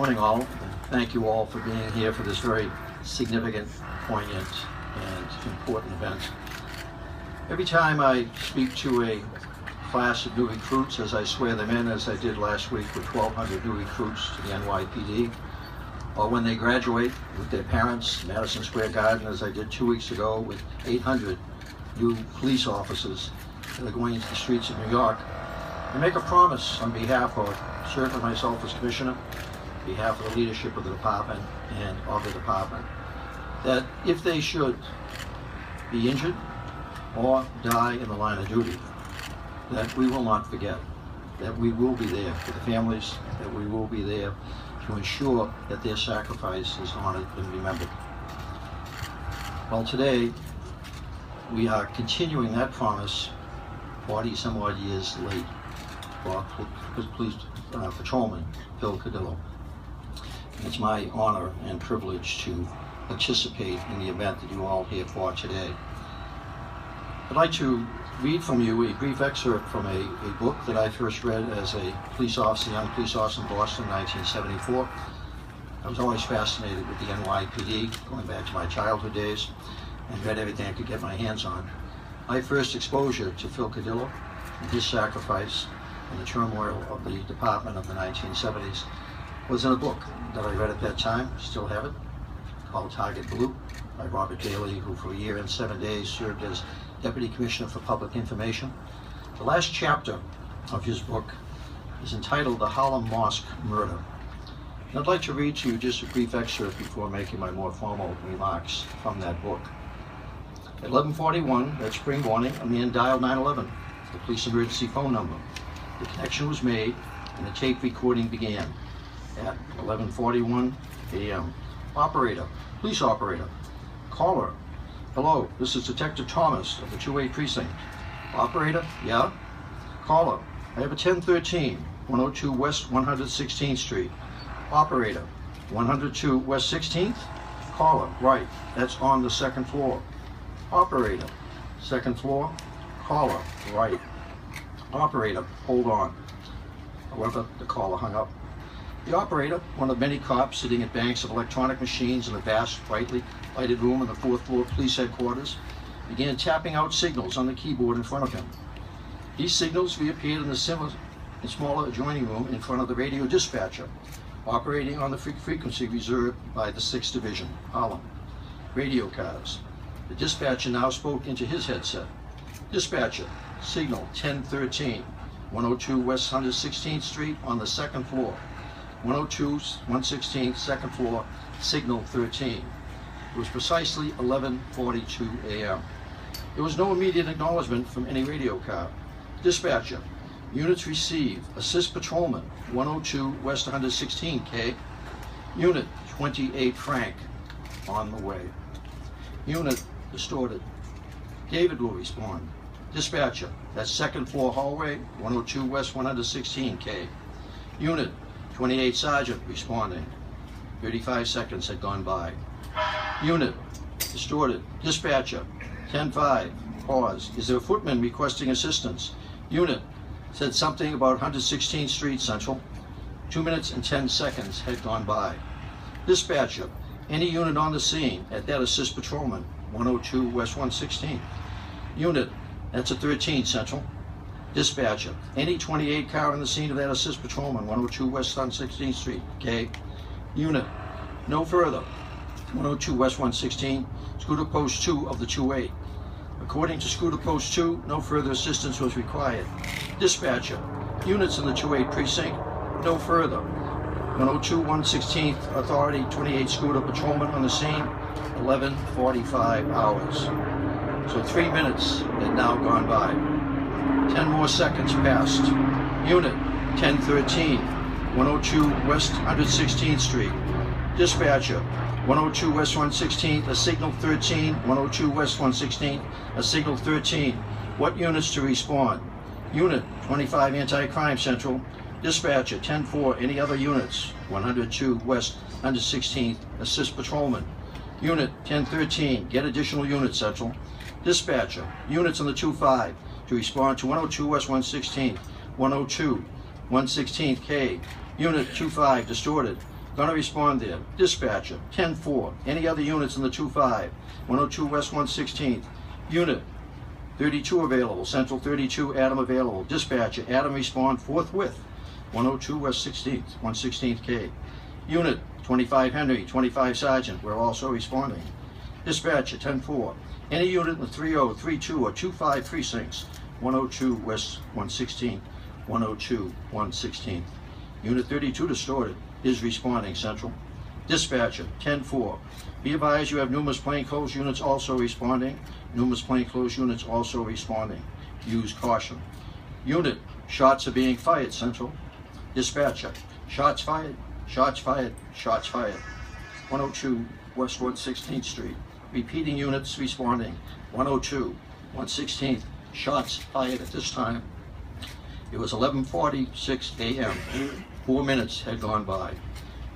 Morning all, and thank you all for being here for this very significant, poignant, and important event. Every time I speak to a class of new recruits, as I swear them in, as I did last week with 1,200 new recruits to the NYPD, or when they graduate with their parents, Madison Square Garden, as I did 2 weeks ago with 800 new police officers that are going into the streets of New York, I make a promise on behalf of certainly myself as Commissioner, on behalf of the leadership of the department and of the department, that if they should be injured or die in the line of duty, that we will not forget, that we will be there for the families, that we will be there to ensure that their sacrifice is honored and remembered. Well, today we are continuing that promise 40 some odd years late for Police Patrolman Phillip Cardillo. It's my honor and privilege to participate in the event that you all are here for today. I'd like to read from you a brief excerpt from a book that I first read as a police officer, young police officer in Boston in 1974. I was always fascinated with the NYPD, going back to my childhood days, and read everything I could get my hands on. My first exposure to Phil Cardillo and his sacrifice and the turmoil of the department of the 1970s was in a book that I read at that time, still have it, called Target Blue, by Robert Daly, who for a year and 7 days served as Deputy Commissioner for Public Information. The last chapter of his book is entitled The Harlem Mosque Murder. And I'd like to read to you just a brief excerpt before making my more formal remarks from that book. At 11:41 that spring morning, a man dialed 911, the police emergency phone number. The connection was made and the tape recording began. At 11:41 a.m. Operator, police operator, caller. Hello, this is Detective Thomas of the 2A Precinct. Operator, yeah? Caller, I have a 1013, 102 West 116th Street. Operator, 102 West 16th? Caller, right, that's on the second floor. Operator, second floor? Caller, right. Operator, hold on. However, the caller hung up. The operator, one of many cops sitting at banks of electronic machines in a vast, brightly lighted room in the 4th floor police headquarters, began tapping out signals on the keyboard in front of him. These signals reappeared in the smaller adjoining room in front of the radio dispatcher, operating on the frequency reserved by the 6th Division, Harlem. Radio cars. The dispatcher now spoke into his headset. Dispatcher, signal 1013, 102 West 116th Street on the 2nd floor. 102 116th, 2nd floor, signal 13. It was precisely 11:42 a.m. There was no immediate acknowledgement from any radio car. Dispatcher, units receive, assist patrolman, 102 West 116 K. Unit 28 Frank, on the way. Unit distorted. David will respond. Dispatcher, that's 2nd floor hallway, 102 West 116 K. Unit 28 Sergeant responding. 35 seconds had gone by. Unit distorted. Dispatcher, 10-5, pause. Is there a footman requesting assistance? Unit said something about 116th Street Central. 2 minutes and 10 seconds had gone by. Dispatcher, any unit on the scene at that assist patrolman, 102 West 116. Unit, that's a 13 Central. Dispatcher, any 28 car on the scene of that assist patrolman, 102 West 116th Street, okay? Unit, no further. 102 West 116, Scooter Post 2 of the 2-8. According to Scooter Post 2, no further assistance was required. Dispatcher, units in the 2-8 precinct, no further. 102 116th Authority, 28 Scooter Patrolman on the scene, 11:45 hours. So 3 minutes had now gone by. 10 more seconds passed. Unit 1013, 102 West 116th Street. Dispatcher, 102 West 116th, a signal 13, 102 West 116th, a signal 13. What units to respond? Unit 25 Anti-Crime Central. Dispatcher, 10-4, any other units? 102 West 116th, assist patrolman. Unit 1013, get additional units, Central. Dispatcher, units on the 2-5 to respond to 102 West 116th, 102 116th K. Unit 25 distorted. Gonna respond there. Dispatcher, 10-4. Any other units in the 2-5? 102 West 116th. Unit, 32 available. Central 32, Adam available. Dispatcher, Adam respond forthwith. 102 West 16th, 116th K. Unit, 25 Henry, 25 Sergeant, we're also responding. Dispatcher, 10-4. Any unit in the 30, 32, or 25 precincts, 102 West 116th, 102 116th. Unit 32 distorted is responding, Central. Dispatcher, 10-4. Be advised you have numerous plainclothes units also responding. Numerous plainclothes units also responding. Use caution. Unit, shots are being fired, Central. Dispatcher, shots fired, shots fired, shots fired. 102 West 116th Street. Repeating units responding. 102, 116th, shots fired at this time. It was 11:46 a.m. 4 minutes had gone by.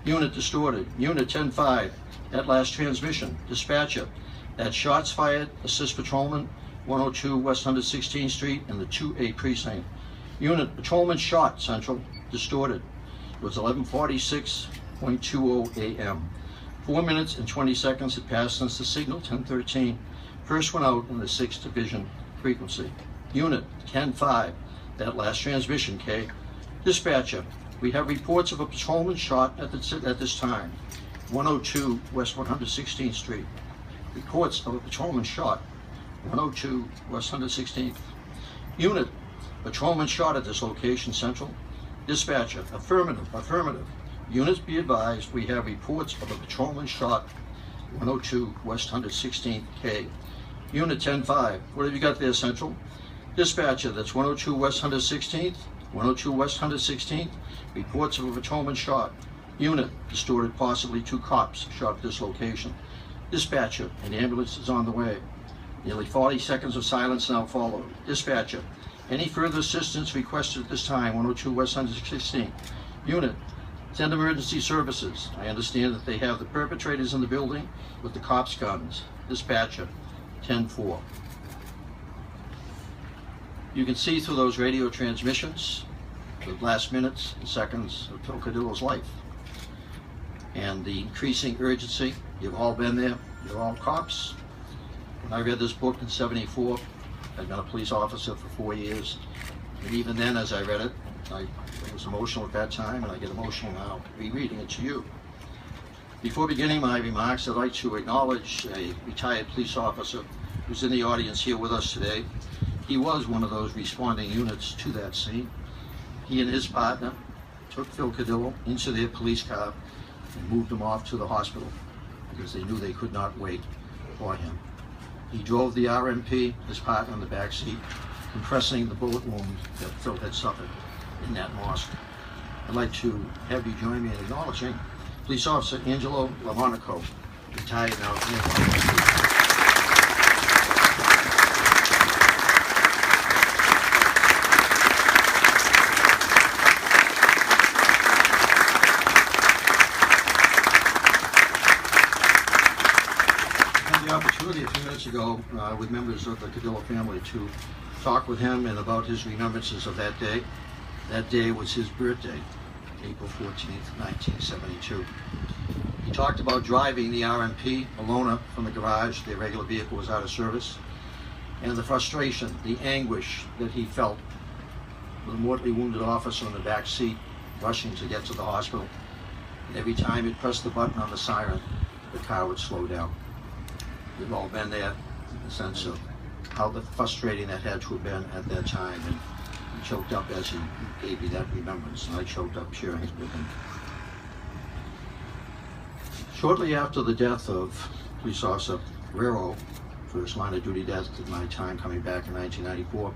Unit distorted. Unit 10-5. At last transmission. Dispatcher. At shots fired. Assist Patrolman 102 West 116th Street in the 2A precinct. Unit Patrolman shot. Central. Distorted. It was 11:46.20 a.m. 4 minutes and 20 seconds had passed since the signal 1013 first went out in the 6th Division frequency. Unit 10-5. That last transmission, K. Dispatcher. We have reports of a patrolman shot at this time. 102 West 116th Street. Reports of a patrolman shot. 102 West 116th. Unit, patrolman shot at this location, Central. Dispatcher, affirmative, affirmative. Units be advised we have reports of a patrolman shot. 102 West 116th K. Unit 10-5. What have you got there, Central? Dispatcher, that's 102 West 116th. 102 West 116th. Reports of a patrolman shot. Unit, distorted, possibly 2 cops shot at this location. Dispatcher, an ambulance is on the way. Nearly 40 seconds of silence now follow. Dispatcher, any further assistance requested at this time, 102 West 116th. Unit, send emergency services. I understand that they have the perpetrators in the building with the cops' guns. Dispatcher, 10-4. You can see through those radio transmissions the last minutes and seconds of Phil Cardillo's life and the increasing urgency. You've all been there. You're all cops. When I read this book in '74, I'd been a police officer for 4 years. And even then, as I read it, I was emotional at that time, and I get emotional now rereading it to you. Before beginning my remarks, I'd like to acknowledge a retired police officer who's in the audience here with us today. He was one of those responding units to that scene. He and his partner took Phil Cardillo into their police car and moved him off to the hospital because they knew they could not wait for him. He drove the RMP, his partner in the back seat, compressing the bullet wound that Phil had suffered in that mosque. I'd like to have you join me in acknowledging Police Officer Angelo LaMonaco, retired now. Opportunity a few minutes ago with members of the Cardillo family to talk with him and about his remembrances of that day. That day was his birthday, April 14th, 1972. He talked about driving the RMP Alona from the garage. Their regular vehicle was out of service, and the frustration, the anguish that he felt with a mortally wounded officer in the back seat rushing to get to the hospital. And every time he'd press the button on the siren, the car would slow down. We've all been there in the sense of how frustrating that had to have been at that time, and he choked up as he gave me that remembrance, and I choked up sharing it with him. Shortly after the death of police officer Guerrero, first line of duty death at my time coming back in 1994,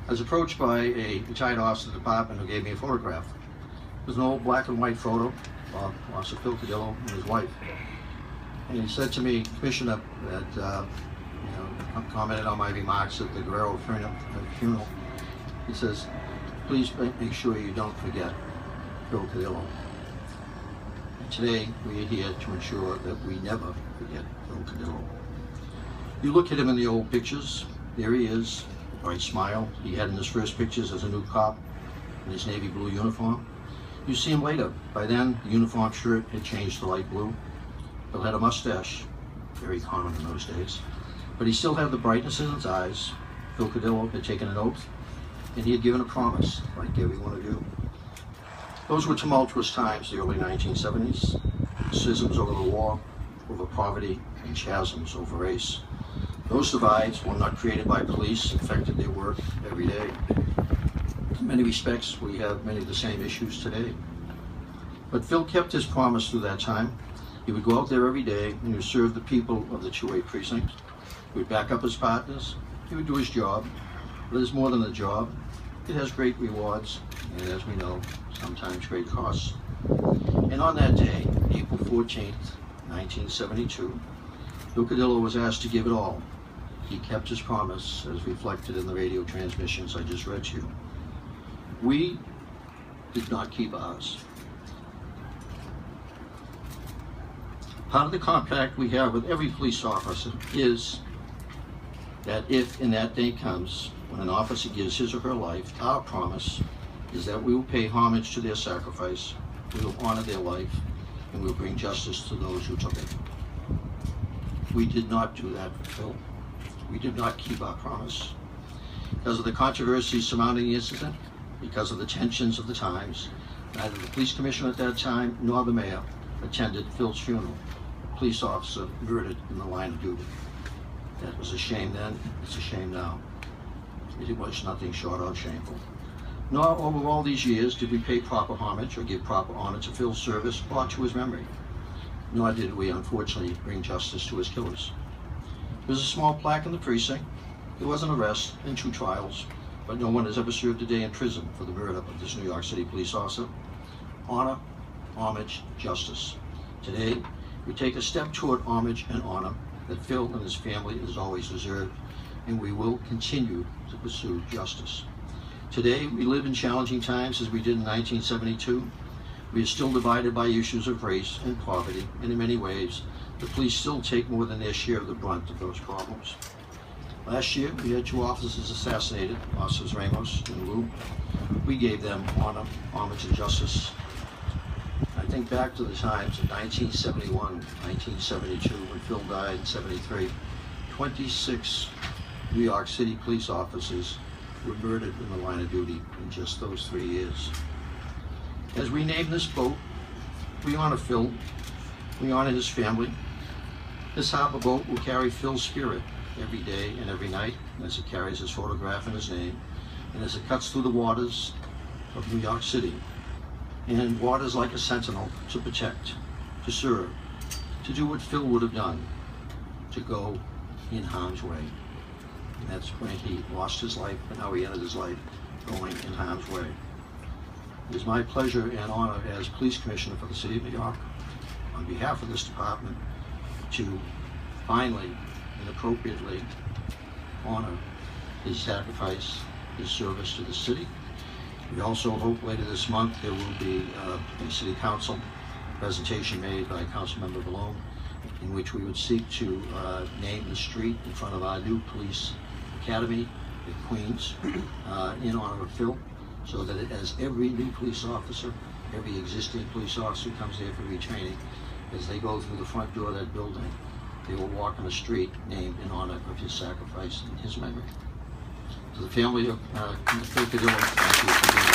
I was approached by a retired officer of the department who gave me a photograph. It was an old black and white photo of Officer Phil Cardillo and his wife. And he said to me, Commissioner, that commented on my remarks at the Guerrero funeral. He says, please make sure you don't forget Phil Cardillo. And today we are here to ensure that we never forget Phil Cardillo. You look at him in the old pictures, there he is, a bright smile. He had in his first pictures as a new cop in his navy blue uniform. You see him later. By then, the uniform shirt had changed to light blue. Phil had a mustache, very common in those days, but he still had the brightness in his eyes. Phil Cardillo had taken an oath, and he had given a promise, like every one of you. Those were tumultuous times, the early 1970s. Schisms over the war, over poverty, and chasms over race. Those divides, while not created by police, affected their work every day. In many respects, we have many of the same issues today. But Phil kept his promise through that time. He would go out there every day and he would serve the people of the 2A precinct. He would back up his partners. He would do his job. But it's more than a job. It has great rewards, and as we know, sometimes great costs. And on that day, April 14th, 1972, Phil Cardillo was asked to give it all. He kept his promise, as reflected in the radio transmissions I just read to you. We did not keep ours. Part of the compact we have with every police officer is that if and that day comes when an officer gives his or her life, our promise is that we will pay homage to their sacrifice, we will honor their life, and we will bring justice to those who took it. We did not do that for Phil. We did not keep our promise. Because of the controversy surrounding the incident, because of the tensions of the times, neither the police commissioner at that time nor the mayor attended Phil's funeral, a police officer murdered in the line of duty. That was a shame then, it's a shame now. It was nothing short of shameful. Nor over all these years did we pay proper homage or give proper honor to Phil's service or to his memory. Nor did we, unfortunately, bring justice to his killers. There was a small plaque in the precinct. There was an arrest and 2 trials, but no one has ever served a day in prison for the murder of this New York City police officer. Honor, homage, justice. Today, we take a step toward homage and honor that Phil and his family has always deserved, and we will continue to pursue justice. Today, we live in challenging times as we did in 1972. We are still divided by issues of race and poverty, and in many ways, the police still take more than their share of the brunt of those problems. Last year, we had 2 officers assassinated, Officers Ramos and Wu. We gave them honor, homage, and justice. I think back to the times of 1971, 1972, when Phil died in 73. 26 New York City police officers were murdered in the line of duty in just those 3 years. As we name this boat, we honor Phil, we honor his family. This harbor boat will carry Phil's spirit every day and every night as it carries his photograph and his name, and as it cuts through the waters of New York City, and waters like a sentinel to protect, to serve, to do what Phil would have done, to go in harm's way. And that's when he lost his life and how he ended his life, going in harm's way. It is my pleasure and honor as Police Commissioner for the City of New York, on behalf of this department, to finally and appropriately honor his sacrifice, his service to the city. We also hope later this month there will be a City Council presentation made by Councilmember Malone, in which we would seek to name the street in front of our new police academy in Queens in honor of Phil, so that as every new police officer, every existing police officer who comes there for retraining, as they go through the front door of that building, they will walk on a street named in honor of his sacrifice and his memory. To the family of Phil Cardillo, thank you for being